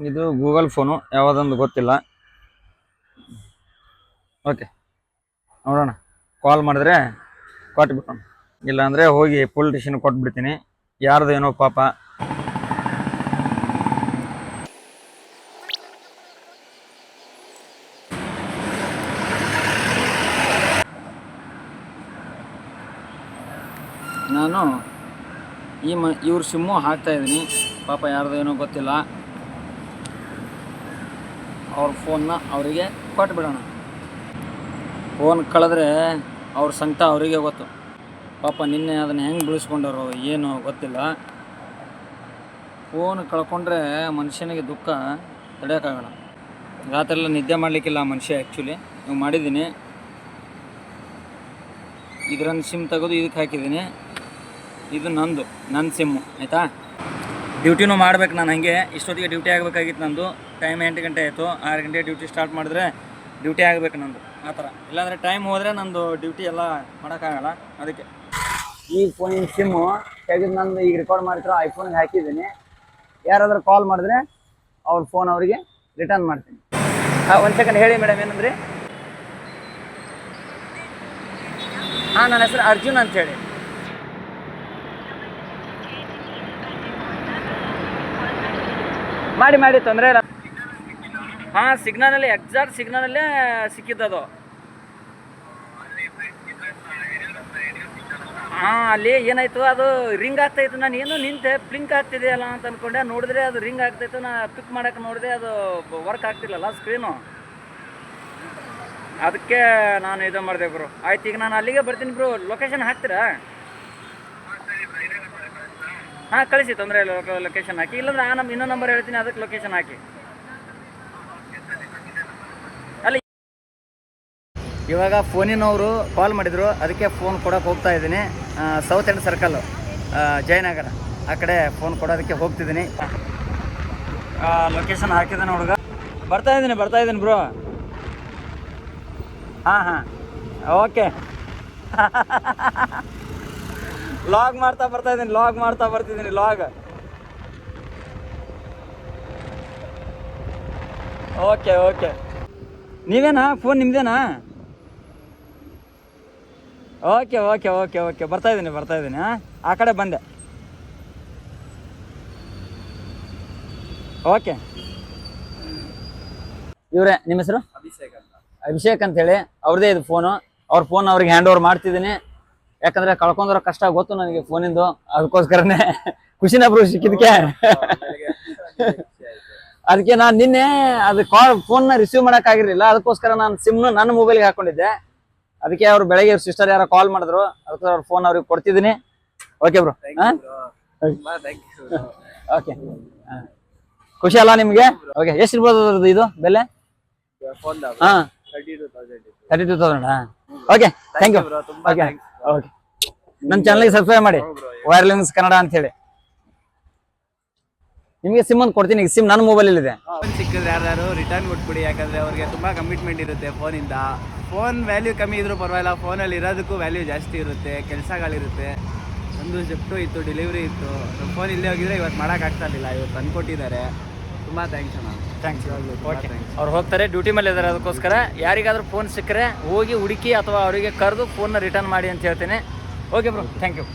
ಇದು Google phone ಯಾವುದೊಂದು ಗೊತ್ತಿಲ್ಲ. ಓಕೆ ನೋಡೋಣ, ಕಾಲ್ ಮಾಡಿದ್ರೆ ಕೊಟ್ಬಿಡೋಣ, ಇಲ್ಲಾಂದರೆ ಹೋಗಿ ಪೊಲೀಸ್ ಸ್ಟೇಷನ್ ಕೊಟ್ಬಿಡ್ತೀನಿ. ಯಾರ್ದು ಏನೋ ಪಾಪ. ನಾನು ಇವ್ರ ಸಿಮ್ಮು ಹಾಕ್ತಾಯಿದ್ದೀನಿ, ಪಾಪ ಯಾರ್ದು ಏನೋ ಗೊತ್ತಿಲ್ಲ. ಅವ್ರ ಫೋನ್ನ ಅವರಿಗೆ ಕೊಟ್ಬಿಡೋಣ. ಫೋನ್ ಕಳೆದ್ರೆ ಅವ್ರ ಸಂಕಟ ಅವರಿಗೆ ಗೊತ್ತು. ಪಾಪ ನಿನ್ನೆ ಅದನ್ನು ಹೆಂಗೆ ಬಿಳಿಸ್ಕೊಂಡವರು ಏನು ಗೊತ್ತಿಲ್ಲ. ಫೋನ್ ಕಳ್ಕೊಂಡ್ರೆ ಮನುಷ್ಯನಿಗೆ ದುಃಖ ತಡೆಯೋಕ್ಕಾಗಲ್ಲ. ರಾತ್ರೆಲ್ಲ ನಿದ್ದೆ ಮಾಡಲಿಕ್ಕಿಲ್ಲ ಮನುಷ್ಯ. ಆ್ಯಕ್ಚುಲಿ ನೀವು ಮಾಡಿದ್ದೀನಿ, ಇದರನ್ನು ಸಿಮ್ ತೆಗೆದು ಇದಕ್ಕೆ ಹಾಕಿದ್ದೀನಿ. ಇದು ನನ್ನ ಸಿಮ್ಮು ಆಯಿತಾ. ಡ್ಯೂಟಿನೂ ಮಾಡ್ಬೇಕು ನಾನು. ಹಾಗೆ ಇಷ್ಟೊತ್ತಿಗೆ ಡ್ಯೂಟಿ ಆಗಬೇಕಾಗಿತ್ತು ನಂದು. ಟೈಮ್ 8 ಗಂಟೆ ಆಯಿತು. 6 ಗಂಟೆ ಡ್ಯೂಟಿ ಸ್ಟಾರ್ಟ್ ಮಾಡಿದ್ರೆ ಡ್ಯೂಟಿ ಆಗಬೇಕು ನಂದು ಆ ಥರ. ಇಲ್ಲಾಂದರೆ ಟೈಮ್ ಹೋದರೆ ನಂದು ಡ್ಯೂಟಿ ಎಲ್ಲ ಮಾಡೋಕ್ಕಾಗಲ್ಲ. ಅದಕ್ಕೆ ಈ ಫೋನಿನ ಸಿಮ್ಮು ತೆಗೆದು ನಂದು ಈಗ ರೆಕಾರ್ಡ್ ಮಾಡ್ತಿರೋ ಐಫೋನ್ಗೆ ಹಾಕಿದ್ದೀನಿ. ಯಾರಾದರೂ ಕಾಲ್ ಮಾಡಿದ್ರೆ ಅವ್ರ ಫೋನ್ ಅವರಿಗೆ ರಿಟರ್ನ್ ಮಾಡ್ತೀನಿ. ಒಂದು ಸೆಕೆಂಡ್ ಹೇಳಿ ಮೇಡಮ್, ಏನಂದ್ರಿ? ನನ್ನ ಹೆಸರು ಅರ್ಜುನ್ ಅಂತೇಳಿ. ಮಾಡಿ ತೊಂದರೆ ಇಲ್ಲ. ಸಿಗ್ನಲಲ್ಲಿ ಎಕ್ಸಾಕ್ಟ್ ಸಿಗ್ನಲಲ್ಲೇ ಸಿಕ್ಕಿದ್ದದು. ಅಲ್ಲಿ ಏನಾಯ್ತು, ಅದು ರಿಂಗ್ ಆಗ್ತಾಯಿತ್ತು. ನಾನು ಏನು ನಿಂತೆ ಪ್ಲಿಂಕ್ ಆಗ್ತಿದೆಯಲ್ಲ ಅಂತ ಅಂದ್ಕೊಂಡೆ. ನೋಡಿದ್ರೆ ಅದು ರಿಂಗ್ ಆಗ್ತಾಯಿತ್ತು. ನಾ ಪಿಕ್ ಮಾಡೋಕೆ ನೋಡಿದೆ, ಅದು ವರ್ಕ್ ಆಗ್ತಿಲ್ಲಲ್ಲ ಸ್ಕ್ರೀನು. ಅದಕ್ಕೆ ನಾನು ಇದು ಮಾಡಿದೆ ಬ್ರೋ. ಆಯ್ತು, ಈಗ ನಾನು ಅಲ್ಲಿಗೆ ಬರ್ತೀನಿ ಬ್ರೋ. ಲೊಕೇಶನ್ ಹಾಕ್ತೀರಾ? ಕಳಿಸಿ, ತೊಂದರೆ ಇಲ್ಲ. ಲೊಕೇಶನ್ ಹಾಕಿ, ಇಲ್ಲಾಂದ್ರೆ ಇನ್ನೊಂದು ನಂಬರ್ ಹೇಳ್ತೀನಿ, ಅದಕ್ಕೆ ಲೊಕೇಶನ್ ಹಾಕಿ. ಅಲ್ಲಿ ಇವಾಗ ಫೋನಿನವರು ಕಾಲ್ ಮಾಡಿದರು, ಅದಕ್ಕೆ ಫೋನ್ ಕೊಡೋಕೆ ಹೋಗ್ತಾ ಇದ್ದೀನಿ. ಸೌತ್ ಎಂಡ್ ಸರ್ಕಲ್ಲು, ಜಯನಗರ ಆ ಕಡೆ ಫೋನ್ ಕೊಡೋದಕ್ಕೆ ಹೋಗ್ತಿದ್ದೀನಿ. ಲೊಕೇಶನ್ ಹಾಕಿದ್ದಾನೆ ಹುಡುಗ. ಬರ್ತಾ ಇದ್ದೀನಿ ಬ್ರೋ. ಹಾಂ ಓಕೆ. ಲಾಗ್ ಮಾಡ್ತಾ ಬರ್ತಿದ್ದೀನಿ. Log okay. ನೀವೇನಾ? ಫೋನ್ ನಿಮ್ದೇನಾ? ಓಕೆ. ಬರ್ತಾ ಇದ್ದೀನಿ. ಆ ಕಡೆ ಬಂದೆ. ಓಕೆ. ಇವ್ರೆ, ನಿಮ್ಮ ಹೆಸರು? ಅಭಿಷೇಕ್ ಅಂತೇಳಿ. ಅವ್ರದ್ದೇ ಇದು ಫೋನು. ಅವ್ರ ಫೋನ್ ಅವ್ರಿಗೆ ಹ್ಯಾಂಡ್ ಓವರ್ ಮಾಡ್ತಿದ್ದೀನಿ. ಯಾಕಂದ್ರೆ ಕಳ್ಕೊಂಡ್ರ ಕಷ್ಟ ಗೊತ್ತು ನನಗೆ ಫೋನಿಂದು. ಅದಕ್ಕೋಸ್ಕರನೇ ಖುಷಿನ ಬ್ರೋ ಸಿಕ್ಕಿದ್ಕೆ. ಅದಕ್ಕೆ ನಾನು ನಿನ್ನೆ ಅದು ಫೋನ್ನ ರಿಸೀವ್ ಮಾಡೋಕ್ಕಾಗಿರಲಿಲ್ಲ. ಅದಕ್ಕೋಸ್ಕರ ನಾನು ಸಿಮ್ನ ನನ್ನ ಮೊಬೈಲ್ಗೆ ಹಾಕೊಂಡಿದ್ದೆ. ಅದಕ್ಕೆ ಅವ್ರು ಬೆಳಗ್ಗೆ ಸಿಸ್ಟರ್ ಯಾರೋ ಕಾಲ್ ಮಾಡಿದ್ರು, ಅದಕ್ಕೆ ಅವ್ರ ಫೋನ್ ಅವ್ರಿಗೆ ಕೊಡ್ತಿದ್ದೀನಿ. Okay bro. ಓಕೆ, ಖುಷಿ ಅಲ್ಲ ನಿಮಗೆ? ಓಕೆ, ಎಷ್ಟು ಇರ್ಬೋದು ಅದ್ರದ್ದು ಇದು ಬೆಲೆ? 32,000. Okay, thank you. ಓಕೆ, ನನ್ನ ಚಾನಲ್ಗೆ ಸಬ್ಸ್ಕ್ರೈಬ್ ಮಾಡಿ, ವೈರ್ಲೆಸ್ ಕನ್ನಡ ಅಂತ ಹೇಳಿ. ನಿಮಗೆ ಸಿಮ್ ಒಂದು ಕೊಡ್ತೀನಿ. ಈಗ ಸಿಮ್ ನನ್ನ ಮೊಬೈಲ್ ಇದೆ. ಸಿಕ್ಕಿದ್ರೆ ಯಾರು ರಿಟರ್ನ್ ಕೊಟ್ಬಿಡಿ. ಯಾಕಂದ್ರೆ ಅವ್ರಿಗೆ ತುಂಬಾ ಕಮಿಟ್ಮೆಂಟ್ ಇರುತ್ತೆ ಫೋನಿಂದ. ಫೋನ್ ವ್ಯಾಲ್ಯೂ ಕಮ್ಮಿ ಇದ್ರೂ ಪರವಾಗಿಲ್ಲ, ಫೋನಲ್ಲಿ ಇರೋದಕ್ಕೂ ವ್ಯಾಲ್ಯೂ ಜಾಸ್ತಿ ಇರುತ್ತೆ. ಕೆಲಸಗಳಿರುತ್ತೆ. ಒಂದು ಜೆಪ್ಟು ಇತ್ತು, ಡೆಲಿವರಿ ಇತ್ತು. ಫೋನ್ ಇಲ್ಲೇ ಹೋಗಿದ್ರೆ ಇವತ್ತು ಮಾಡೋಕ್ಕಾಗ್ತಾ ಇರಲಿಲ್ಲ. ಇವತ್ತು ತಂದುಕೊಟ್ಟಿದ್ದಾರೆ. ತುಂಬ ಥ್ಯಾಂಕ್ಸ್ ಅಣ್ಣ. ಥ್ಯಾಂಕ್ಸ್. ಓಕೆ, ಅವ್ರು ಹೋಗ್ತಾರೆ, ಡ್ಯೂಟಿ ಮೇಲೆ ಇದ್ದಾರೆ. ಅದಕ್ಕೋಸ್ಕರ ಯಾರಿಗಾದ್ರೂ ಫೋನ್ ಸಿಕ್ಕರೆ ಹೋಗಿ ಹುಡುಕಿ ಅಥವಾ ಅವರಿಗೆ ಕರೆದು ಫೋನ್ನ ರಿಟರ್ನ್ ಮಾಡಿ ಅಂತ ಹೇಳ್ತೇನೆ. Okay bro, thank you.